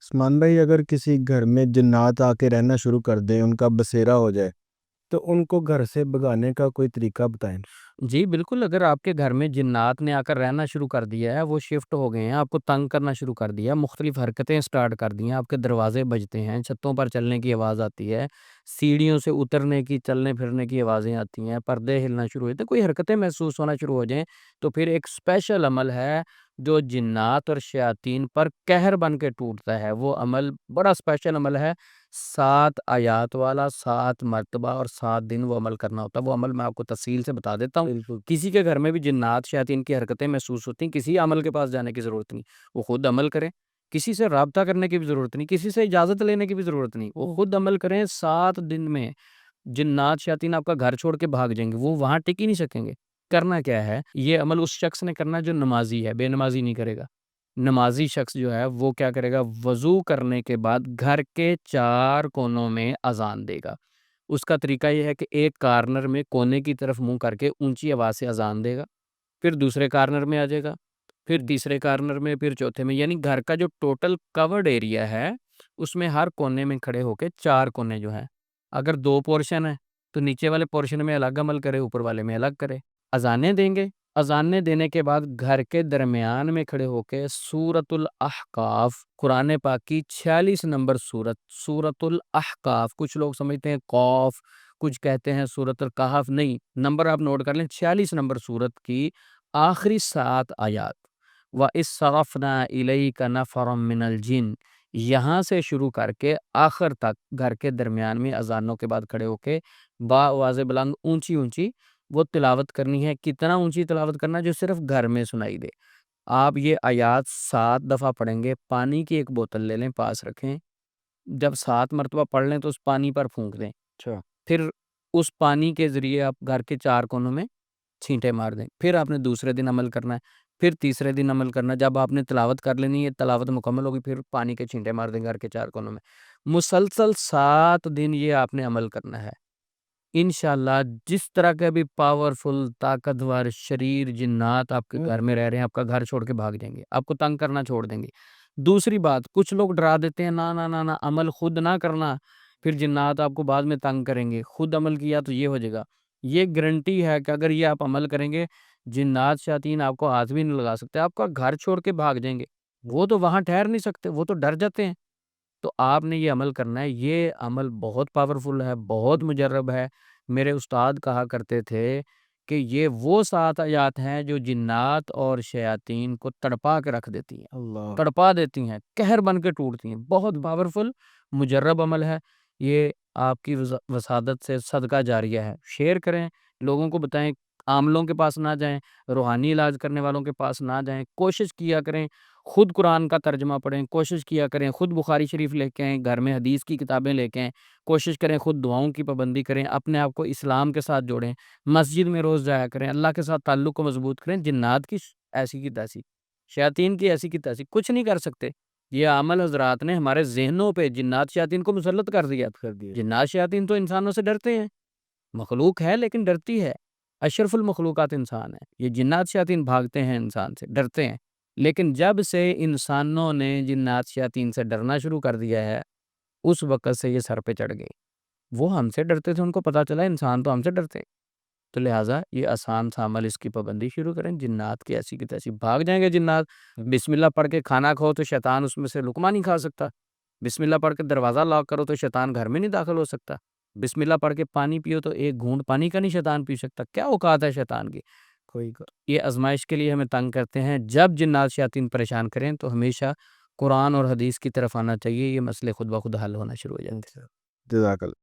عثمان بھائی، اگر کسی گھر میں جنات آ کے رہنا شروع کر دیں، ان کا بسیرا ہو جائے، تو ان کو گھر سے بھگانے کا کوئی طریقہ بتائیں۔ جی بالکل، اگر آپ کے گھر میں جنات نے آ کر رہنا شروع کر دیا ہے، وہ شفٹ ہو گئے ہیں، آپ کو تنگ کرنا شروع کر دیا ہے، مختلف حرکتیں سٹارٹ کر دی ہیں، آپ کے دروازے بجتے ہیں، چھتوں پر چلنے کی آواز آتی ہے، سیڑھیوں سے اترنے کی، چلنے پھرنے کی آوازیں آتی ہیں، پردے ہلنا شروع ہوتے ہیں، کوئی حرکتیں محسوس ہونا شروع ہو جائیں، تو پھر ایک اسپیشل عمل ہے جو جنات اور شیاطین پر قہر بن کے ٹوٹتا ہے۔ وہ عمل بڑا اسپیشل عمل ہے، 7 آیات والا، 7 مرتبہ اور 7 دن وہ عمل کرنا ہوتا ہے۔ وہ عمل میں آپ کو تفصیل سے بتا دیتا ہوں۔ بالکل۔ کسی کے گھر میں بھی جنات شیاطین کی حرکتیں محسوس ہوتی ہیں، کسی عمل کے پاس جانے کی ضرورت نہیں، وہ خود عمل کریں، کسی سے رابطہ کرنے کی بھی ضرورت نہیں، کسی سے اجازت لینے کی بھی ضرورت نہیں، وہ خود عمل کریں۔ 7 دن میں جنات شیاطین آپ کا گھر چھوڑ کے بھاگ جائیں گے، وہ وہاں ٹک ہی نہیں سکیں گے۔ کرنا کیا ہے، یہ عمل اس شخص نے کرنا ہے جو نمازی ہے، بے نمازی نہیں کرے گا۔ نمازی شخص جو ہے وہ کیا کرے گا، وضو کرنے کے بعد گھر کے 4 کونوں میں اذان دے گا۔ اس کا طریقہ یہ ہے کہ ایک کارنر میں کونے کی طرف منہ کر کے اونچی آواز سے اذان دے گا، پھر دوسرے کارنر میں آ جائے گا، پھر تیسرے کارنر میں، پھر چوتھے میں، یعنی گھر کا جو ٹوٹل کورڈ ایریا ہے اس میں ہر کونے میں کھڑے ہو کے 4 کونے جو ہیں، اگر 2 پورشن ہے تو نیچے والے پورشن میں الگ عمل کرے، اوپر والے میں الگ کرے، اذانیں دیں گے۔ اذانیں دینے کے بعد گھر کے درمیان میں کھڑے ہو کے سورۃ الاحقاف، قرآن پاک کی 46 نمبر سورت، سورۃ الاحقاف، کچھ لوگ سمجھتے ہیں قوف، کچھ کہتے ہیں سورۃ الکہف، نہیں، نمبر آپ نوٹ کر لیں، 46 نمبر سورت کی آخری 7 آیات، وَإِذْ صَرَفْنَا إِلَيْكَ نَفَرًا مِّنَ الْجِنِّ، یہاں سے شروع کر کے آخر تک گھر کے درمیان میں اذانوں کے بعد کھڑے ہو کے با آواز بلند اونچی اونچی وہ تلاوت کرنی ہے۔ کتنا اونچی تلاوت کرنا ہے، جو صرف گھر میں سنائی دے۔ آپ یہ آیات 7 دفعہ پڑھیں گے، پانی کی ایک بوتل لے لیں، پاس رکھیں، جب 7 مرتبہ پڑھ لیں تو اس پانی پر پھونک دیں، اچھا۔ پھر اس پانی کے ذریعے آپ گھر کے 4 کونوں میں چھینٹے مار دیں، پھر آپ نے دوسرے دن عمل کرنا ہے، پھر تیسرے دن عمل کرنا ہے، جب آپ نے تلاوت کر لینی ہے، تلاوت مکمل ہوگی، پھر پانی کے چھینٹے مار دیں گھر کے 4 کونوں میں، مسلسل 7 دن یہ آپ نے عمل کرنا ہے۔ انشاءاللہ جس طرح کے بھی پاورفل، طاقتور شریر جنات آپ کے گھر میں رہ رہے ہیں، آپ کا گھر چھوڑ کے بھاگ جائیں گے، آپ کو تنگ کرنا چھوڑ دیں گے۔ دوسری بات، کچھ لوگ ڈرا دیتے ہیں، نہ نہ نہ نہ، عمل خود نہ کرنا، پھر جنات آپ کو بعد میں تنگ کریں گے، خود عمل کیا تو یہ ہو جائے گا۔ یہ گارنٹی ہے کہ اگر یہ آپ عمل کریں گے، جنات شیاطین آپ کو ہاتھ بھی نہیں لگا سکتے، آپ کا گھر چھوڑ کے بھاگ جائیں گے، وہ تو وہاں ٹھہر نہیں سکتے، وہ تو ڈر جاتے ہیں۔ تو آپ نے یہ عمل کرنا ہے، یہ عمل بہت پاورفل ہے، بہت مجرب ہے۔ میرے استاد کہا کرتے تھے کہ یہ وہ 7 آیات ہیں جو جنات اور شیاطین کو تڑپا کے رکھ دیتی ہیں، اللہ۔ تڑپا دیتی ہیں، قہر بن کے ٹوٹتی ہیں، بہت پاورفل مجرب عمل ہے۔ یہ آپ کی وسادت سے صدقہ جاریہ ہے، شیئر کریں، لوگوں کو بتائیں، عاملوں کے پاس نہ جائیں، روحانی علاج کرنے والوں کے پاس نہ جائیں، کوشش کیا کریں خود قرآن کا ترجمہ پڑھیں، کوشش کیا کریں خود بخاری شریف لے کے آئیں، گھر میں حدیث کی کتابیں لے کے آئیں، کوشش کریں خود دعاؤں کی پابندی کریں، اپنے آپ کو اسلام کے ساتھ جوڑیں، مسجد میں روز جایا کریں، اللہ کے ساتھ تعلق کو مضبوط کریں۔ جنات کی ایسی کی تیسی، شیاطین کی ایسی کی تیسی کچھ نہیں کر سکتے۔ یہ عمل حضرات نے ہمارے ذہنوں پہ جنات شیاطین کو مسلط کر دیا۔ جنات شیاطین تو انسانوں سے ڈرتے ہیں، مخلوق ہے لیکن ڈرتی ہے، اشرف المخلوقات انسان ہے، یہ جنات شیاطین بھاگتے ہیں انسان سے، ڈرتے ہیں، لیکن جب سے انسانوں نے جنات شیاطین سے ڈرنا شروع کر دیا ہے، اس وقت سے یہ سر پہ چڑھ گئی۔ وہ ہم سے ڈرتے تھے، ان کو پتا چلا انسان تو ہم سے ڈرتے ہیں، تو لہٰذا یہ آسان سا عمل، اس کی پابندی شروع کریں، جنات کی ایسی کی تیسی بھاگ جائیں گے جنات۔ بسم اللہ پڑھ کے کھانا کھاؤ تو شیطان اس میں سے لقمہ نہیں کھا سکتا، بسم اللہ پڑھ کے دروازہ لاک کرو تو شیطان گھر میں نہیں داخل ہو سکتا، بسم اللہ پڑھ کے پانی پیو تو ایک گھونٹ پانی کا نہیں شیطان پی سکتا، کیا اوقات ہے شیطان کی۔ کوئی یہ آزمائش کے لیے ہمیں تنگ کرتے ہیں، جب جنات شیاطین پریشان کریں تو ہمیشہ قرآن اور حدیث کی طرف آنا چاہیے، یہ مسئلے خود بخود حل ہونا شروع ہو جاتے ہیں۔ جزاک اللہ۔